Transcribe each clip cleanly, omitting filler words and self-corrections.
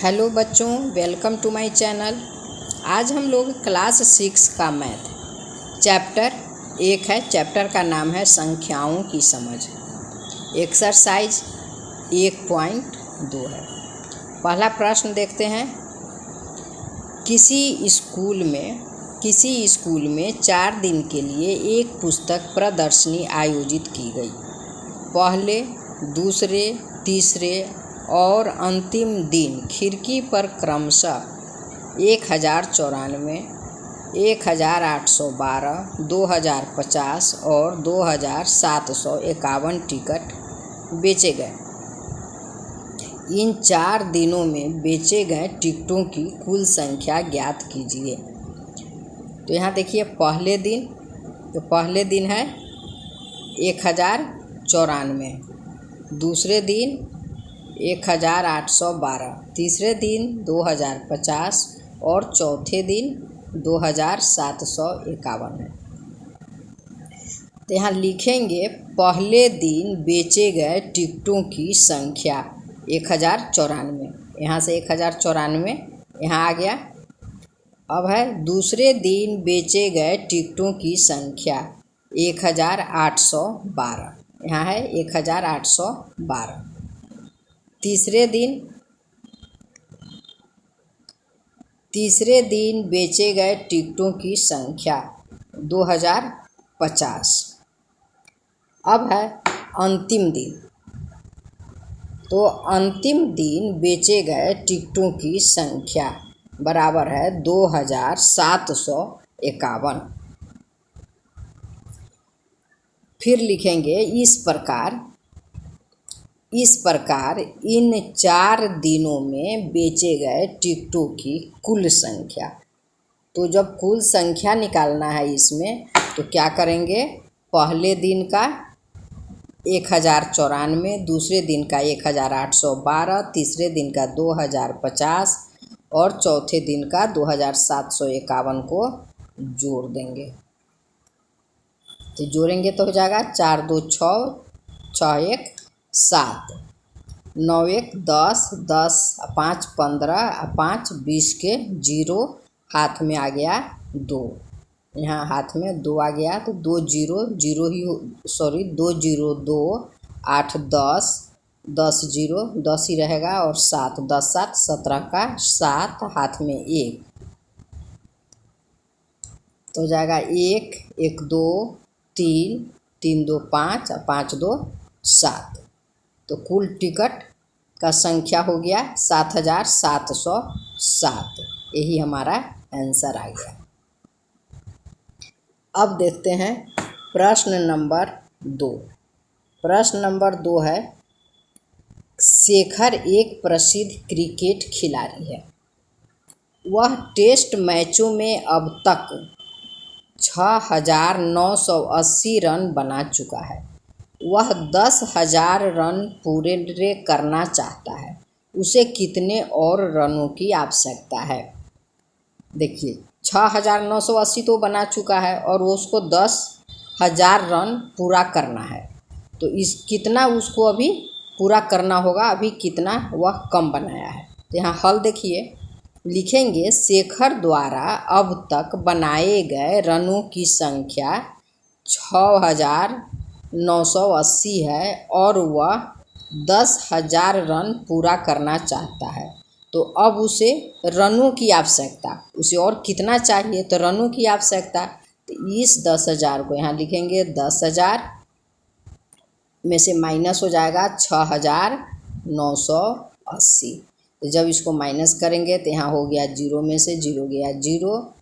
Hello बच्चों, welcome to my channel. आज हम लोग क्लास 6 का मैथ चैप्टर 1 है। चैप्टर का नाम है संख्याओं की समझ। एक्सरसाइज 1.2 है। पहला प्रश्न देखते हैं। किसी स्कूल में 4 दिन के लिए एक पुस्तक प्रदर्शनी आयोजित की गई। पहले, दूसरे, तीसरे और अंतिम दिन खिड़की पर क्रमशः 1094, 1812, 2050 और 2751 टिकट बेचे गए। इन 4 दिनों में बेचे गए टिकटों की कुल संख्या ज्ञात कीजिए। तो यहाँ देखिए पहले दिन है 1094, दूसरे दिन 1812, तीसरे दिन 2050 और चौथे दिन 2751 है। तो यहाँ लिखेंगे पहले दिन बेचे गए टिकटों की संख्या 1094। यहाँ से 1094 यहाँ आ गया। अब है दूसरे दिन बेचे गए टिकटों की संख्या 1812, यहाँ है 1812। तीसरे दिन बेचे गए टिकटों की संख्या 2050। अब है अंतिम दिन। तो अंतिम दिन बेचे गए टिकटों की संख्या बराबर है 2751। फिर लिखेंगे इस प्रकार इन 4 दिनों में बेचे गए टिकटों की कुल संख्या। तो जब कुल संख्या निकालना है इसमें तो क्या करेंगे, पहले दिन का 1094, दूसरे दिन का 1812, तीसरे दिन का 2050 और चौथे दिन का 2751 को जोड़ देंगे। तो जोड़ेंगे तो हो जाएगा 4 2 6, 6 1 7, 9 1 10, 10 5 15, 5 20 के 0 हाथ में आ गया 2। यहाँ हाथ में 2 आ गया तो 2 0 0 ही 2 0 2 8 10 10 0 10 ही रहेगा और 7 10 7 17 का 7 हाथ में 1 तो हो जाएगा 1 1 2 3 3 2 5 5 2 7। तो कुल टिकट का संख्या हो गया 7707। यही हमारा आंसर आ गया। अब देखते हैं प्रश्न नंबर 2। प्रश्न नंबर 2 है, शेखर एक प्रसिद्ध क्रिकेट खिलाड़ी है। वह टेस्ट मैचों में अब तक 6980 रन बना चुका है। वह 10,000 रन पूरे करना चाहता है। उसे कितने और रनों की आवश्यकता है? देखिए 6980 तो बना चुका है और उसको 10,000 रन पूरा करना है। तो कितना उसको अभी पूरा करना होगा, अभी कितना वह कम बनाया है। तो यहाँ हल देखिए, लिखेंगे शेखर द्वारा अब तक बनाए गए रनों की संख्या 6980 है और वह 10,000 रन पूरा करना चाहता है। तो अब उसे रनों की आवश्यकता, उसे और कितना चाहिए, तो रनों की आवश्यकता। तो इस 10,000 को यहाँ लिखेंगे 10,000 में से माइनस हो जाएगा 6980। तो जब इसको माइनस करेंगे तो यहाँ हो गया 0 में से 0 गया 0,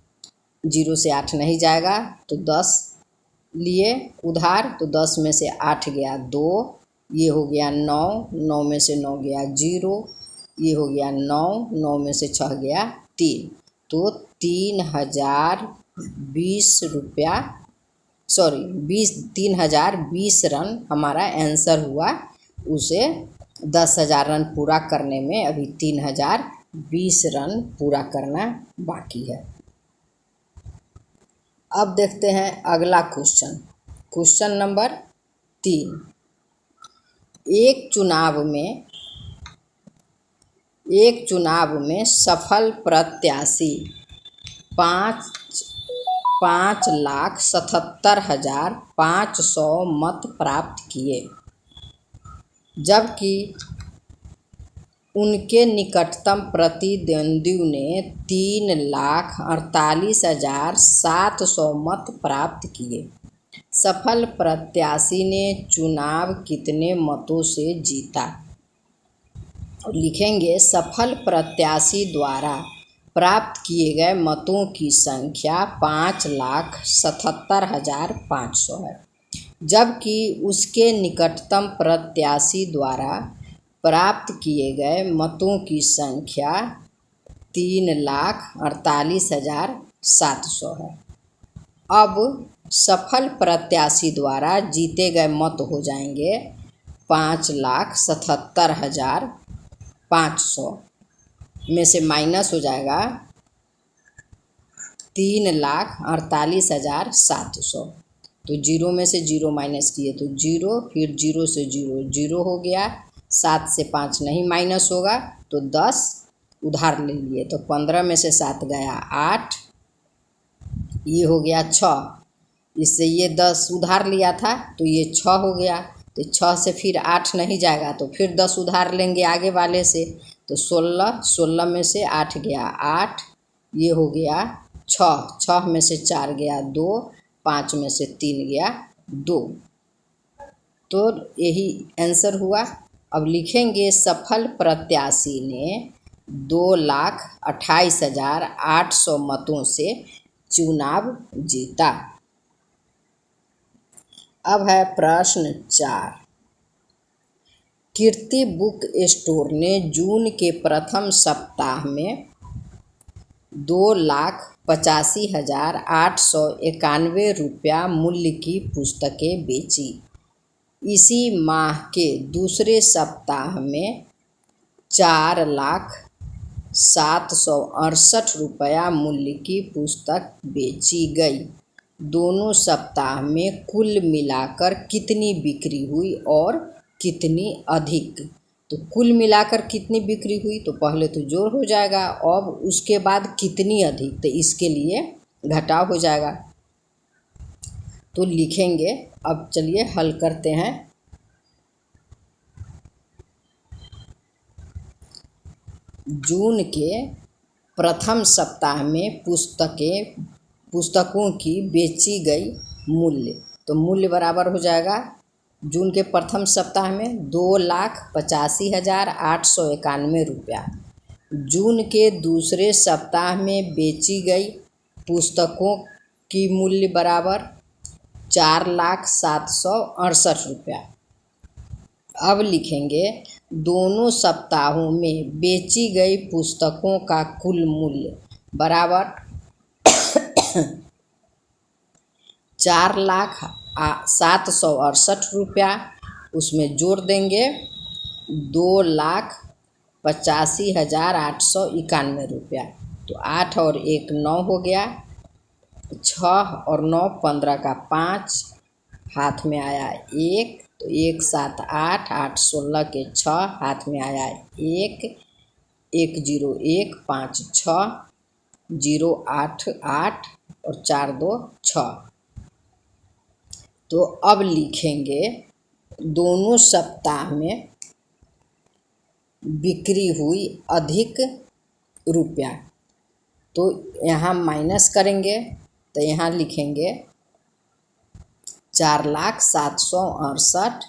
0 से 8 नहीं जाएगा तो 10 लिए उधार, तो 10 में से 8 गया 2, ये हो गया 9, 9 में से 9 गया 0, ये हो गया 9, 9 में से 6 गया 3। तो 3020 रन हमारा आंसर हुआ। उसे 10,000 रन पूरा करने में अभी 3020 रन पूरा करना बाकी है। अब देखते हैं अगला क्वेश्चन नंबर 3। एक चुनाव में एक चुनाव में सफल प्रत्याशी 5,77,500 मत प्राप्त किए, जबकि उनके निकटतम प्रतिद्वंदी ने 3,48,700 मत प्राप्त किए। सफल प्रत्याशी ने चुनाव कितने मतों से जीता? लिखेंगे सफल प्रत्याशी द्वारा प्राप्त किए गए मतों की संख्या 5,77,500 है, जबकि उसके निकटतम प्रत्याशी द्वारा प्राप्त किए गए मतों की संख्या 3,48,700 है। अब सफल प्रत्याशी द्वारा जीते गए मत हो जाएंगे 5,77,500 में से माइनस हो जाएगा 3,48,700। तो जीरो में से जीरो माइनस किए तो जीरो, फिर जीरो से जीरो जीरो हो गया, 7 से 5 नहीं माइनस होगा तो 10 उधार ले लिए, तो 15 में से 7 गया 8, ये हो गया 6। इससे ये 10 उधार लिया था तो ये 6 हो गया, तो 6 से फिर 8 नहीं जाएगा तो फिर 10 उधार लेंगे आगे वाले से, तो 16, 16 में से 8 गया 8, ये हो गया 6, 6 में से 4 गया 2, 5 में से 3 गया 2। तो यही आंसर हुआ। अब लिखेंगे सफल प्रत्याशी ने 2,28,800 मतों से चुनाव जीता। अब है प्रश्न 4। कीर्ति बुक स्टोर ने जून के प्रथम सप्ताह में 2,85,891 रुपया मूल्य की पुस्तकें बेची। इसी माह के दूसरे सप्ताह में 4,07,68 रुपया मूल्य की पुस्तक बेची गई। दोनों सप्ताह में कुल मिलाकर कितनी बिक्री हुई और कितनी अधिक? तो कुल मिलाकर कितनी बिक्री हुई तो पहले तो जोड़ हो जाएगा, अब उसके बाद कितनी अधिक, तो इसके लिए घटाव हो जाएगा। तो लिखेंगे, अब चलिए हल करते हैं। जून के प्रथम सप्ताह में पुस्तकों की बेची गई मूल्य, तो मूल्य बराबर हो जाएगा जून के प्रथम सप्ताह में 2,85,891 रुपया। जून के दूसरे सप्ताह में बेची गई पुस्तकों की मूल्य बराबर 4,07,68 रुपया। अब लिखेंगे दोनों सप्ताहों में बेची गई पुस्तकों का कुल मूल्य बराबर 4,07,68 रुपया, उसमें जोड़ देंगे 2,85,891 रुपया। तो 8 और 1 9 हो गया, 6 और 9 15 का 5, हाथ में आया 1, तो 1 7 8, 8 16 के 6, हाथ में आया 1, 1 0 1 5 6, 0 8 8 और 4 2 6। तो अब लिखेंगे दोनों सप्ताह में बिक्री हुई अधिक रुपया, तो यहाँ माइनस करेंगे, तो यहाँ लिखेंगे 4,07,68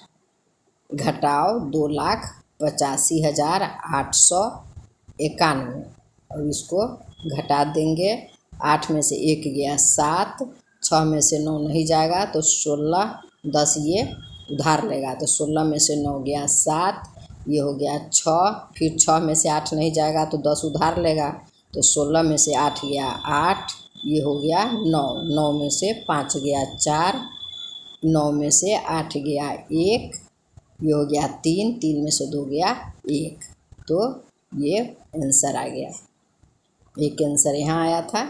घटाव 2,85,891, और इसको घटा देंगे। 8 में से 1 गया 7, 6 में से 9 नहीं जाएगा तो 16, 10 ये उधार लेगा, तो 16 में से 9 गया 7, ये हो गया 6, फिर 6 में से 8 नहीं जाएगा तो 10 उधार लेगा, तो 16 में से 8 गया 8, ये हो गया 9, 9 में से 5 गया 4, 9 में से 8 गया 1, ये हो गया 3, 3 में से 2 गया 1। तो ये आंसर आ गया। एक आंसर यहाँ आया था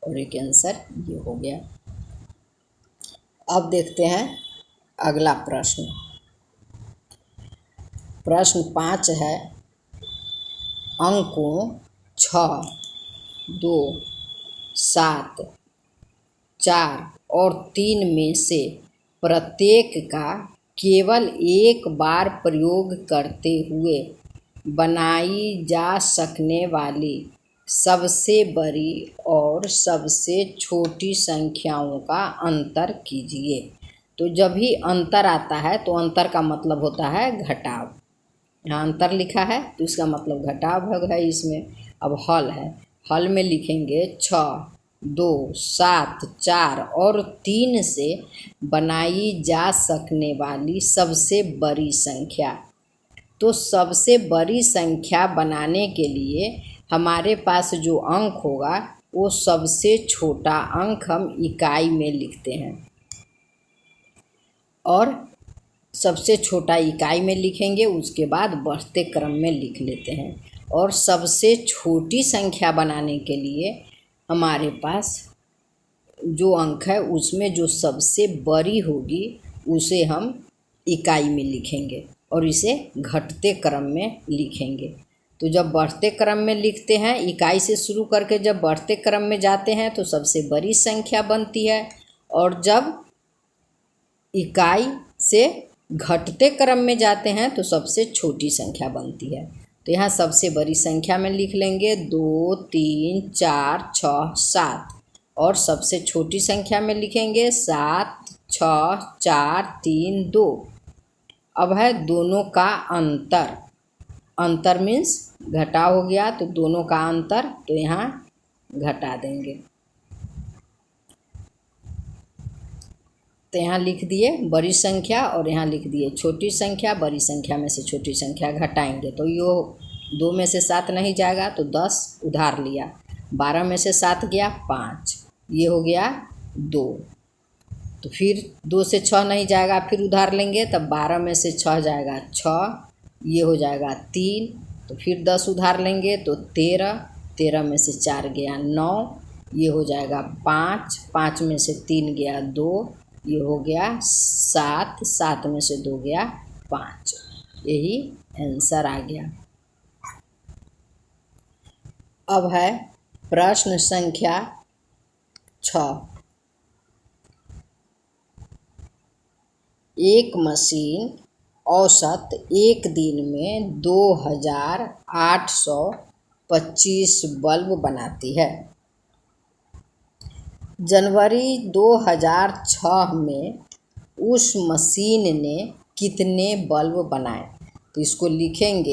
और एक आंसर ये हो गया। अब देखते हैं अगला प्रश्न। प्रश्न 5 है, अंकों 6, 2, 7, 4 और 3 में से प्रत्येक का केवल एक बार प्रयोग करते हुए बनाई जा सकने वाली सबसे बड़ी और सबसे छोटी संख्याओं का अंतर कीजिए। तो जब भी अंतर आता है तो अंतर का मतलब होता है घटाव। यहाँ अंतर लिखा है तो इसका मतलब घटाव है इसमें। अब हल है, हल में लिखेंगे 6, 2, 7, 4 और 3 से बनाई जा सकने वाली सबसे बड़ी संख्या। तो सबसे बड़ी संख्या बनाने के लिए हमारे पास जो अंक होगा वो सबसे छोटा अंक हम इकाई में लिखते हैं और सबसे छोटा इकाई में लिखेंगे, उसके बाद बढ़ते क्रम में लिख लेते हैं। और सबसे छोटी संख्या बनाने के लिए हमारे पास जो अंक है उसमें जो सबसे बड़ी होगी उसे हम इकाई में लिखेंगे और इसे घटते क्रम में लिखेंगे। तो जब बढ़ते क्रम में लिखते हैं, इकाई से शुरू करके जब बढ़ते क्रम में जाते हैं तो सबसे बड़ी संख्या बनती है, और जब इकाई से घटते क्रम में जाते हैं तो सबसे छोटी संख्या बनती है। तो यहाँ सबसे बड़ी संख्या में लिख लेंगे 2, 3, 4, 6, 7 और सबसे छोटी संख्या में लिखेंगे 7, 6, 4, 3, 2। अब है दोनों का अंतर। अंतर मीन्स घटाव हो गया, तो दोनों का अंतर तो यहाँ घटा देंगे। तो यहाँ लिख दिए बड़ी संख्या और यहाँ लिख दिए छोटी संख्या। बड़ी संख्या में से छोटी संख्या घटाएंगे तो यो 2 में से 7 नहीं जाएगा तो 10 उधार लिया, 12 में से 7 गया 5, ये हो गया 2। तो फिर 2 से 6 नहीं जाएगा, फिर उधार लेंगे तब 12 में से 6 जाएगा 6, ये हो जाएगा 3। तो फिर 10 उधार लेंगे तो 13, 13 में से 4 गया 9, ये हो जाएगा 5, 5 में से 3 गया 2, ये हो गया 7, 7 में से 2 गया 5। यही आंसर आ गया। अब है प्रश्न संख्या 6। एक मशीन औसत एक दिन में 2825 बल्ब बनाती है। जनवरी 2006 में उस मशीन ने कितने बल्ब बनाए? तो इसको लिखेंगे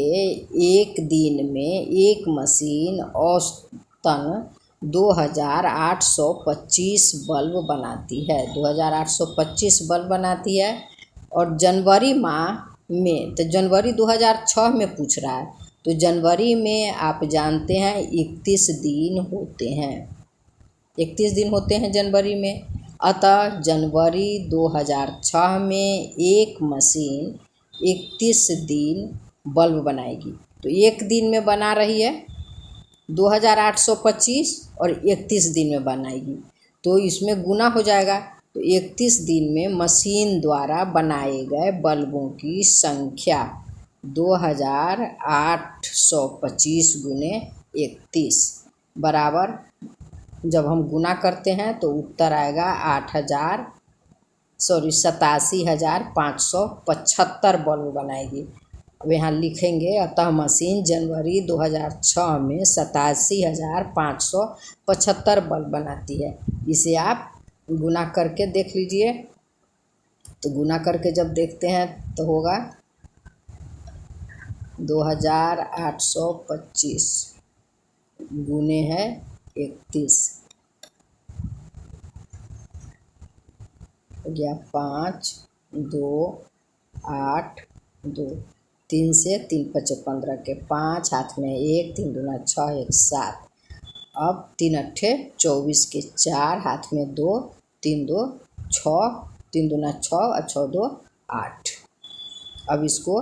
एक दिन में एक मशीन औसतन 2825 बल्ब बनाती है। 2825 बल्ब बनाती है। और जनवरी माह में, तो जनवरी 2006 में पूछ रहा है, तो जनवरी में आप जानते हैं 31 दिन होते हैं, 31 दिन होते हैं जनवरी में। अतः जनवरी 2006 में एक मशीन 31 दिन बल्ब बनाएगी। तो एक दिन में बना रही है 2825 और 31 दिन में बनाएगी, तो इसमें गुना हो जाएगा। तो 31 दिन में मशीन द्वारा बनाए गए बल्बों की संख्या 2825 गुने 31 बराबर, जब हम गुना करते हैं तो उत्तर आएगा 87,575 बल्ब बनाएगी। अब यहाँ लिखेंगे अतः मशीन जनवरी 2006 में 87,575 बल्ब बनाती है। इसे आप गुना करके देख लीजिए। तो गुना करके जब देखते हैं तो होगा 2825 गुने है 31 हो गया 5, 2, 8, 2, 3 से 3 5 15 के 5, हाथ में 1, 3 दूना 6, 1 7। अब 3 अट्ठे 24 के 4, हाथ में 2, 3 2 6, 3 दूना 6 और 6 2 8। अब इसको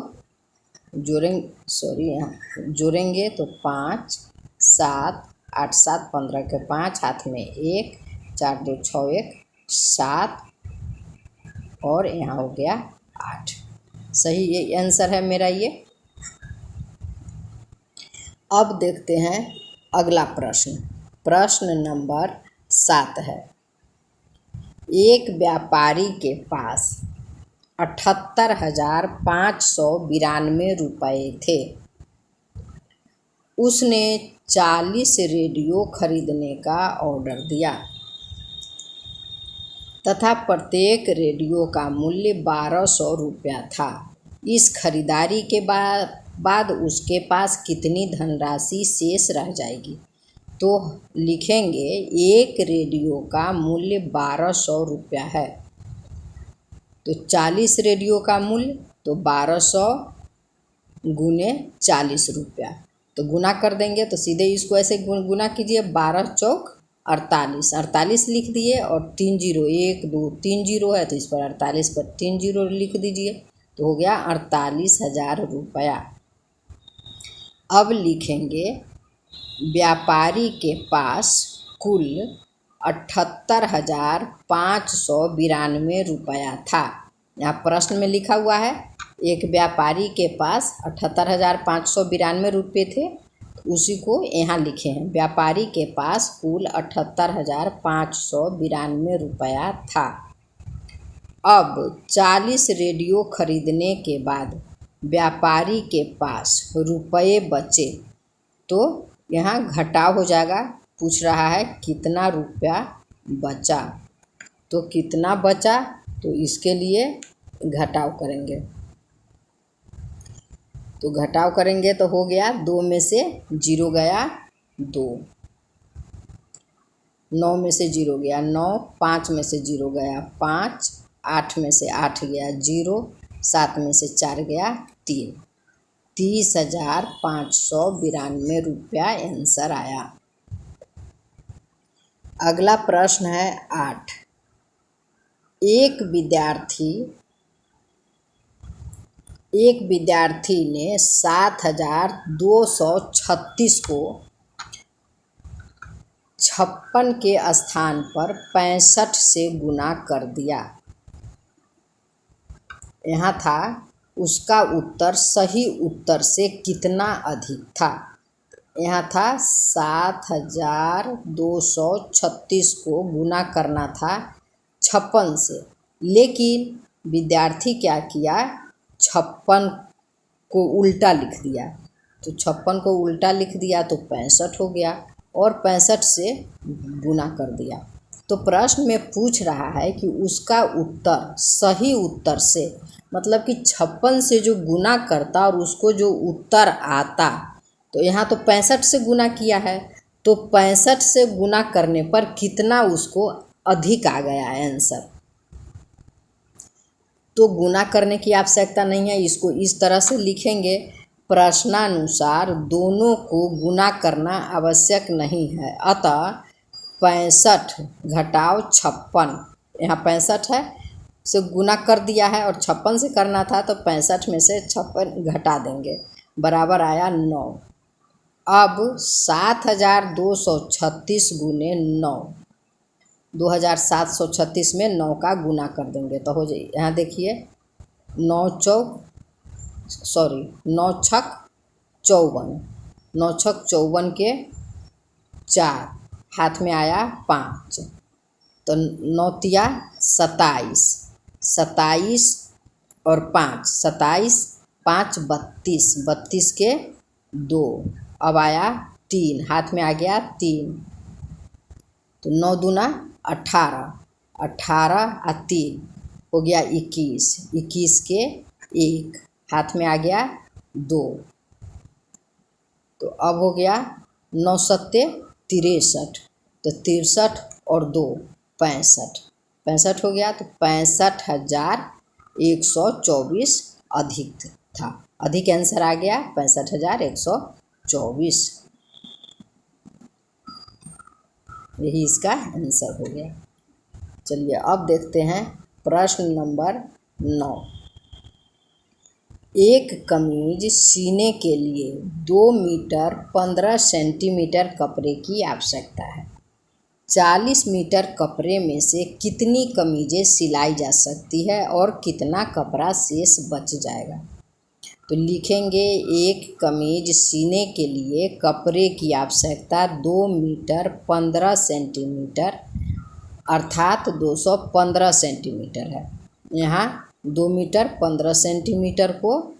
जोड़ेंगे तो 5, 7, 8 7 15 के 5, हाथ में 1, 4 2 6 1 7 और यहाँ हो गया 8। सही ये आंसर है मेरा ये। अब देखते हैं अगला प्रश्न। प्रश्न नंबर 7 है। एक व्यापारी के पास 78,592 रुपये थे। उसने 40 रेडियो खरीदने का ऑर्डर दिया तथा प्रत्येक रेडियो का मूल्य 1200 रुपया था। इस खरीदारी के बाद उसके पास कितनी धनराशि शेष रह जाएगी? तो लिखेंगे एक रेडियो का मूल्य 1200 रुपया है, तो 40 रेडियो का मूल्य तो 1200 गुने 40 रुपया, तो गुना कर देंगे तो सीधे इसको ऐसे गुना कीजिए, 12 चौक 48, 48 लिख दिए और 3 जीरो, 1 2 3 जीरो है तो इस पर 48 पर 3 जीरो लिख दीजिए, तो हो गया 48,000 रुपया। अब लिखेंगे व्यापारी के पास कुल 78,592 रुपया था। यहाँ प्रश्न में लिखा हुआ है एक व्यापारी के पास 78,592 रुपये थे, उसी को यहाँ लिखे हैं। व्यापारी के पास कुल 78,592 रुपया था। अब 40 रेडियो खरीदने के बाद व्यापारी के पास रुपये बचे, तो यहाँ घटाव हो जाएगा। पूछ रहा है कितना रुपया बचा, तो कितना बचा तो इसके लिए घटाव करेंगे। तो घटाव करेंगे तो हो गया 2 में से 0 गया 2, 9 में से 0 गया 9, 5 में से 0 गया 5, 8 में से 8 गया 0, 7 में से 4 गया 3, 30,592 रुपया आंसर आया। अगला प्रश्न है 8। एक विद्यार्थी ने 7,236 को 56 के स्थान पर 65 से गुना कर दिया। यहाँ था उसका उत्तर सही उत्तर से कितना अधिक था। यहाँ था 7,236 को गुना करना था 56 से, लेकिन विद्यार्थी क्या किया, 56 को उल्टा लिख दिया। तो 56 को उल्टा लिख दिया तो 65 हो गया और 65 से गुना कर दिया। तो प्रश्न में पूछ रहा है कि उसका उत्तर सही उत्तर से, मतलब कि 56 से जो गुना करता और उसको जो उत्तर आता, तो यहाँ तो 65 से गुना किया है, तो 65 से गुना करने पर कितना उसको अधिक आ गया आंसर। तो गुना करने की आवश्यकता नहीं है, इसको इस तरह से लिखेंगे, प्रश्नानुसार दोनों को गुना करना आवश्यक नहीं है। अतः 65 घटाव 56, यहाँ 65 है से गुना कर दिया है और 56 से करना था, तो 65 में से 56 घटा देंगे, बराबर आया 9। अब 7,236 गुने 9, 2,736 में 9 का गुना कर देंगे तो हो जाए। यहाँ देखिए 9 छक 54, 9 छक 54 के 4, हाथ में आया 5, तो 9 तिया 27, 27 और 5, 27, 5 32, 32 के 2, अब आया 3, हाथ में आ गया 3, तो 9 दूना 18, 18 और 3 हो गया 21, 21 के 1, हाथ में आ गया 2, तो अब हो गया 9 सत्ते 63, तो 63 और 2 65, 65 हो गया, तो 65,124 अधिक था, अधिक आंसर आ गया 65,124, यही इसका आंसर हो गया। चलिए अब देखते हैं प्रश्न नंबर 9। एक कमीज सीने के लिए 2 मीटर 15 सेंटीमीटर कपड़े की आवश्यकता है। 40 मीटर कपड़े में से कितनी कमीजें सिलाई जा सकती है और कितना कपड़ा शेष बच जाएगा? तो लिखेंगे एक कमीज सीने के लिए कपड़े की आवश्यकता 2 मीटर 15 सेंटीमीटर अर्थात 215 सेंटीमीटर है। यहाँ 2 मीटर 15 सेंटीमीटर को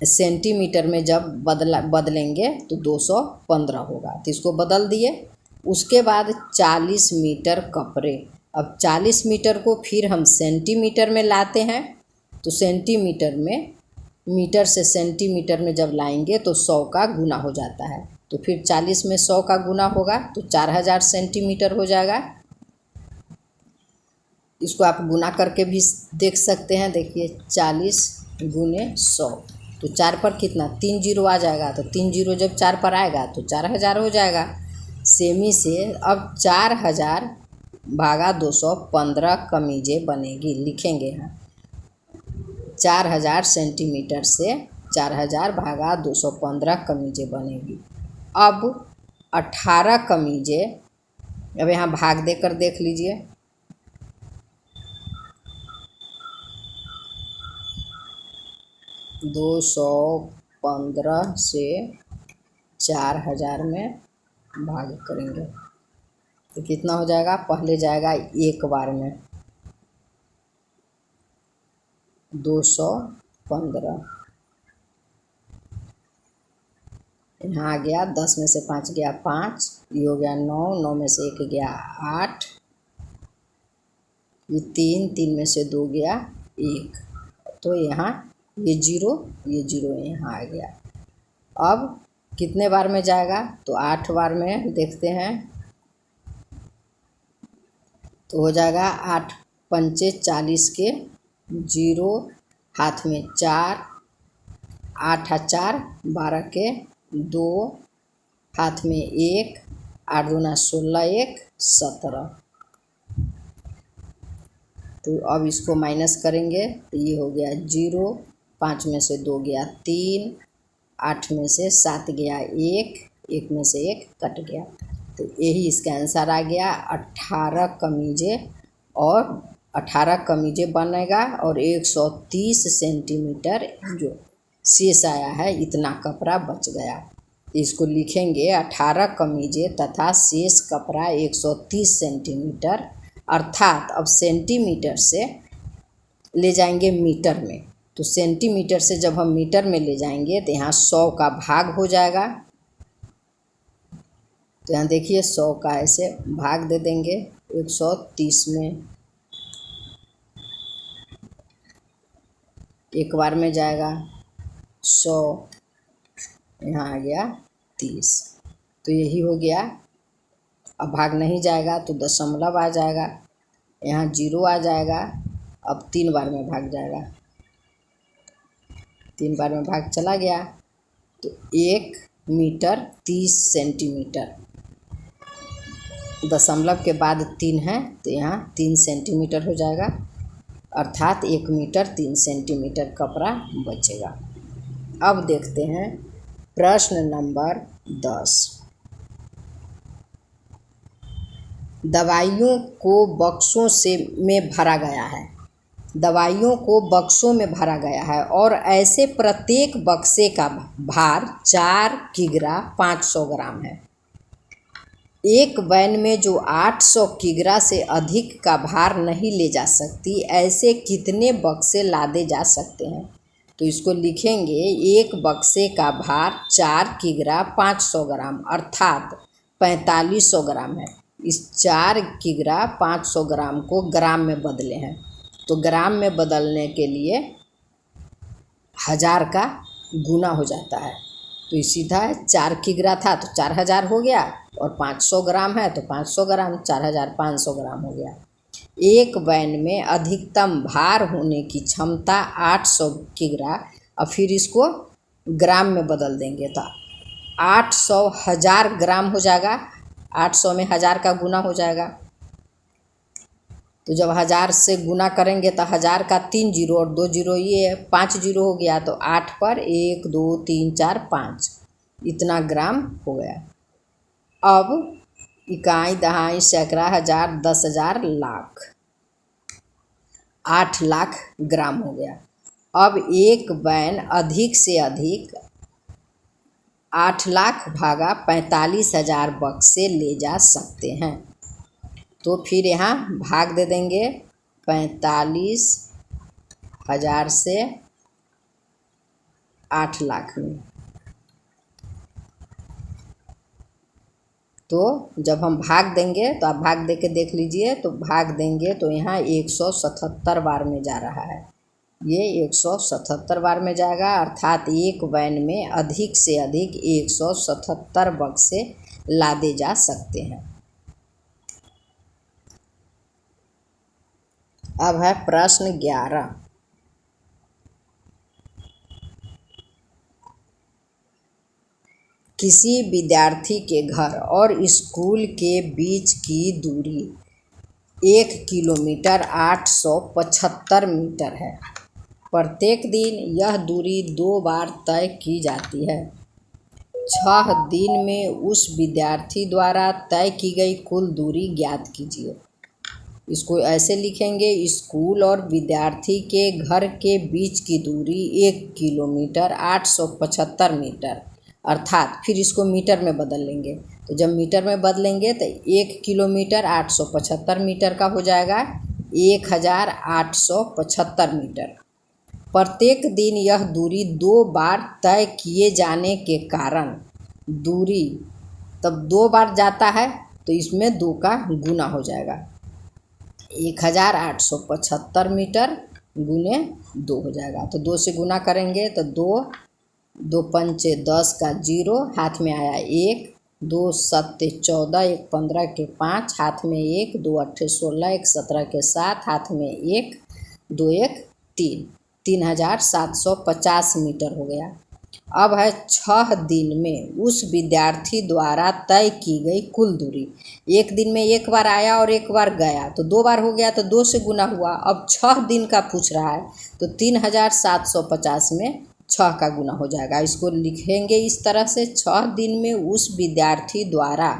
सेंटीमीटर में जब बदलेंगे तो 215 होगा, तो इसको बदल दिए। उसके बाद 40 मीटर कपड़े, अब 40 मीटर को फिर हम सेंटीमीटर में लाते हैं, तो सेंटीमीटर में मीटर से सेंटीमीटर में जब लाएंगे तो 100 का गुना हो जाता है, तो फिर 40 में 100 का गुना होगा तो 4000 सेंटीमीटर हो जाएगा। इसको आप गुना करके भी देख सकते हैं। देखिए 40 गुने 100 तो 4 पर कितना 3 जीरो आ जाएगा, तो 3 जीरो जब 4 पर आएगा तो 4000 हो जाएगा। सेमी से अब 4000 भागा 215 कमीजें बनेगी। लिखेंगे यहाँ 4000 सेंटीमीटर से 4000 भागा 215 कमीजें बनेगी। अब 18 कमीजें, अब यहाँ भाग देकर देख लीजिए। 215 से 4000 में भाग करेंगे तो कितना हो जाएगा, पहले जाएगा एक बार में 215, यहाँ आ गया 10 में से 5 गया 5, ये हो गया 9, 9 में से 1 गया 8, ये 3, 3 में से 2 गया 1, तो यहाँ ये जीरो यहाँ आ गया। अब कितने बार में जाएगा, तो 8 बार में देखते हैं, तो हो जाएगा 8 पंचे 40 के, 0 हाथ में 4, 8 4 12 के 2 हाथ में 1, 8 दूना 16, 1 17। तो अब इसको माइनस करेंगे तो ये हो गया 0, 5 में से 2 गया 3, 8 में से 7 गया 1, 1 में से 1 कट गया, तो यही इसका आंसर आ गया 18 कमीजें। और 18 कमीजें बनेगा और 130 सेंटीमीटर जो शेष आया है इतना कपड़ा बच गया। इसको लिखेंगे 18 कमीजें तथा शेष कपड़ा 130 सेंटीमीटर, अर्थात अब सेंटीमीटर से ले जाएंगे मीटर में, तो सेंटीमीटर से जब हम मीटर में ले जाएंगे तो यहाँ 100 का भाग हो जाएगा। तो यहाँ देखिए 100 का ऐसे भाग दे देंगे 130 में, एक बार में जाएगा 100, यहाँ आ गया 30, तो यही हो गया। अब भाग नहीं जाएगा तो दशमलव आ जाएगा, यहाँ 0 आ जाएगा। अब 3 बार में भाग जाएगा, 3 बार में भाग चला गया तो 1 मीटर 30 सेंटीमीटर, दशमलव के बाद 3 है तो यहाँ 3 सेंटीमीटर हो जाएगा, अर्थात 1 मीटर 3 सेंटीमीटर कपड़ा बचेगा। अब देखते हैं प्रश्न नंबर 10। दवाइयों को बक्सों में भरा गया है, दवाइयों को बक्सों में भरा गया है और ऐसे प्रत्येक बक्से का भार 4 किग्रा 500 ग्राम है। एक वैन में जो 800 किग्रा से अधिक का भार नहीं ले जा सकती, ऐसे कितने बक्से लादे जा सकते हैं। तो इसको लिखेंगे एक बक्से का भार 4 किग्रा 500 ग्राम अर्थात 4500 ग्राम है। इस 4 किग्रा 500 ग्राम को ग्राम में बदले हैं, तो ग्राम में बदलने के लिए 1000 का गुना हो जाता है, तो सीधा 4 किग्रा था तो 4000 हो गया और 500 ग्राम है तो 500 ग्राम, 4500 ग्राम हो गया। एक वैन में अधिकतम भार होने की क्षमता 800 किग्रा, और फिर इसको ग्राम में बदल देंगे तो 800 1000 ग्राम हो जाएगा। 800 में 1000 का गुना हो जाएगा, तो जब 1000 से गुना करेंगे तो 1000 का 3 जीरो और 2 जीरो, ये 5 जीरो हो गया, तो 8 पर 1 2 3 4 5 इतना ग्राम हो गया। अब इकाई दहाई सैकड़ा हजार 10,000 लाख 8 लाख ग्राम हो गया। अब एक वैन अधिक से अधिक 8 लाख भागा 45,000 बक्से ले जा सकते हैं। तो फिर यहाँ भाग दे देंगे 45,000 से 8 लाख में। तो जब हम भाग देंगे तो आप भाग दे के देख लीजिए, तो भाग देंगे तो यहाँ 177 बार में जा रहा है, ये 177 बार में जाएगा, अर्थात एक वैन में अधिक से अधिक 177 बक्से लादे जा सकते हैं। अब है प्रश्न 11। किसी विद्यार्थी के घर और स्कूल के बीच की दूरी 1 किलोमीटर 875 मीटर है। प्रत्येक दिन यह दूरी 2 बार तय की जाती है। 6 दिन में उस विद्यार्थी द्वारा तय की गई कुल दूरी ज्ञात कीजिए। इसको ऐसे लिखेंगे, स्कूल और विद्यार्थी के घर के बीच की दूरी 1 किलोमीटर 875 मीटर, अर्थात फिर इसको मीटर में बदल लेंगे। तो जब मीटर में बदलेंगे तो 1 किलोमीटर 875 मीटर का हो जाएगा 1875 मीटर। प्रत्येक दिन यह दूरी 2 बार तय किए जाने के कारण दूरी तब 2 बार जाता है तो इसमें 2 का गुना हो जाएगा। 1875 मीटर गुने 2 हो जाएगा। तो 2 से गुना करेंगे तो 2 पंचे 10 का 0, हाथ में आया 1, 2 सत्ते 14, 1 15 के 5, हाथ में 1, 2 अट्ठे 16, 1 17 के 7, हाथ में 1, 2 1 3, 3750 मीटर हो गया। अब है 6 दिन में उस विद्यार्थी द्वारा तय की गई कुल दूरी। एक दिन में 1 बार आया और 1 बार गया तो 2 बार हो गया, तो 2 से गुना हुआ। अब 6 दिन का पूछ रहा है तो 3750 में 6 का गुना हो जाएगा। इसको लिखेंगे इस तरह से, 6 दिन में उस विद्यार्थी द्वारा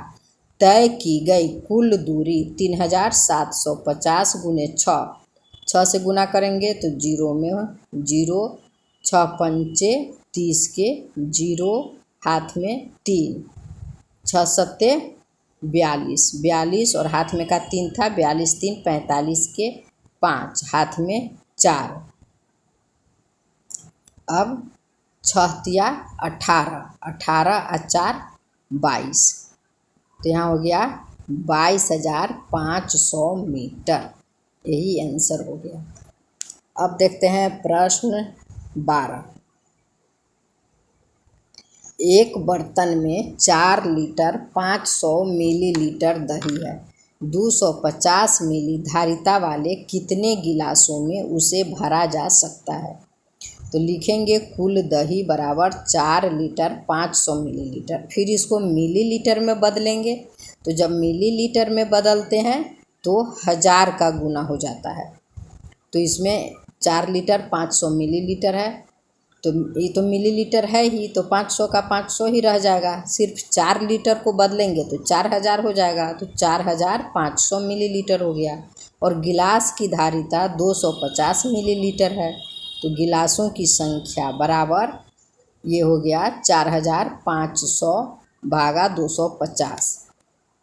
तय की गई कुल दूरी 3750 गुने 6 से गुना करेंगे तो 0 में 0, 6 पंचे 30 के 0, हाथ में 3, 6 सत्ते 42 और हाथ में का 3 था, 42 3 45 के 5, हाथ में 4। अब 6 तिया 18, 18 और 4 22, तो यहाँ हो गया 22,500 मीटर। यही आंसर हो गया। अब देखते हैं प्रश्न 12। एक बर्तन में 4 लीटर 500 मिलीलीटर दही है। 250 मिली धारिता वाले कितने गिलासों में उसे भरा जा सकता है? तो लिखेंगे कुल दही बराबर 4 लीटर 500 मिलीलीटर। फिर इसको मिलीलीटर में बदलेंगे, तो जब मिलीलीटर में बदलते हैं तो 1000 का गुना हो जाता है। तो इसमें 4 लीटर 500 मिलीलीटर है, तो ये तो मिलीलीटर है ही, तो 500 का 500 ही रह जाएगा। सिर्फ 4 लीटर को बदलेंगे तो 4000 हो जाएगा, तो 4500 मिलीलीटर हो गया। और गिलास की धारिता 250 मिलीलीटर है, तो गिलासों की संख्या बराबर ये हो गया 4500 भागा 250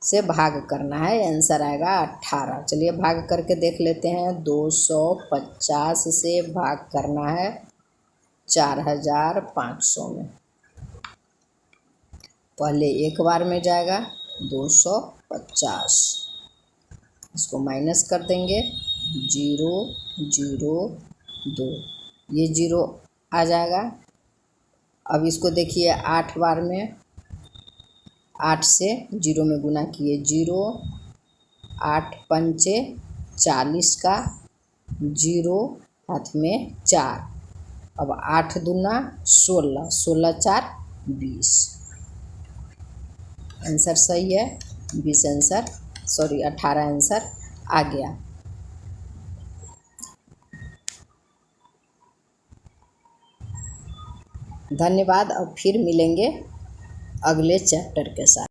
से भाग करना है, आंसर आएगा 18। चलिए भाग करके देख लेते हैं। 250 से भाग करना है 4500 में। पहले एक बार में जाएगा 250, इसको माइनस कर देंगे 0 0 2, ये 0 आ जाएगा। अब इसको देखिए 8 बार में, 8 से 0 में गुना किए 0, 8 पंचे 40 का 0, हाथ में 4। अब 8 दूना 16, 16 4 20, आंसर सही है 20 आंसर, सॉरी 18 आंसर आ गया। धन्यवाद। अब फिर मिलेंगे अगले चैप्टर के साथ।